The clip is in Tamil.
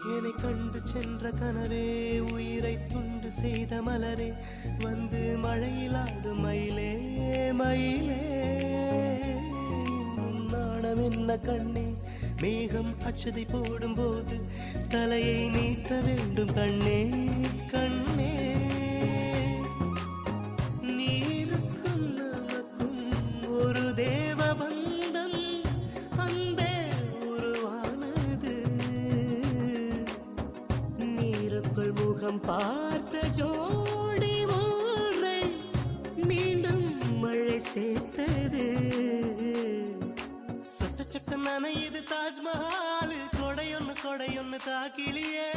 என்னை கண்டு சென்ற கனவே உயிரை துண்டு செய்த மலரே வந்து மழையில் ஆடும் மயிலே மயிலே நாணம் என்ன கண்ணே மேகம் அச்சதை போடும் போது தலையை நீட்ட வேண்டும் கண்ணே கண்ணே நீருக்கும் நமக்கும் ஒரு தேவ பந்தம் அன்பே உருவானது நீருக்குள் முகம் பார்த்த ஜோடி ஒன்றை மீண்டும் மழை சேர்த்தது சட்ட சட்ட நனையுது தாஜ்மஹால் கொடையொன்னு தாக்கிலியே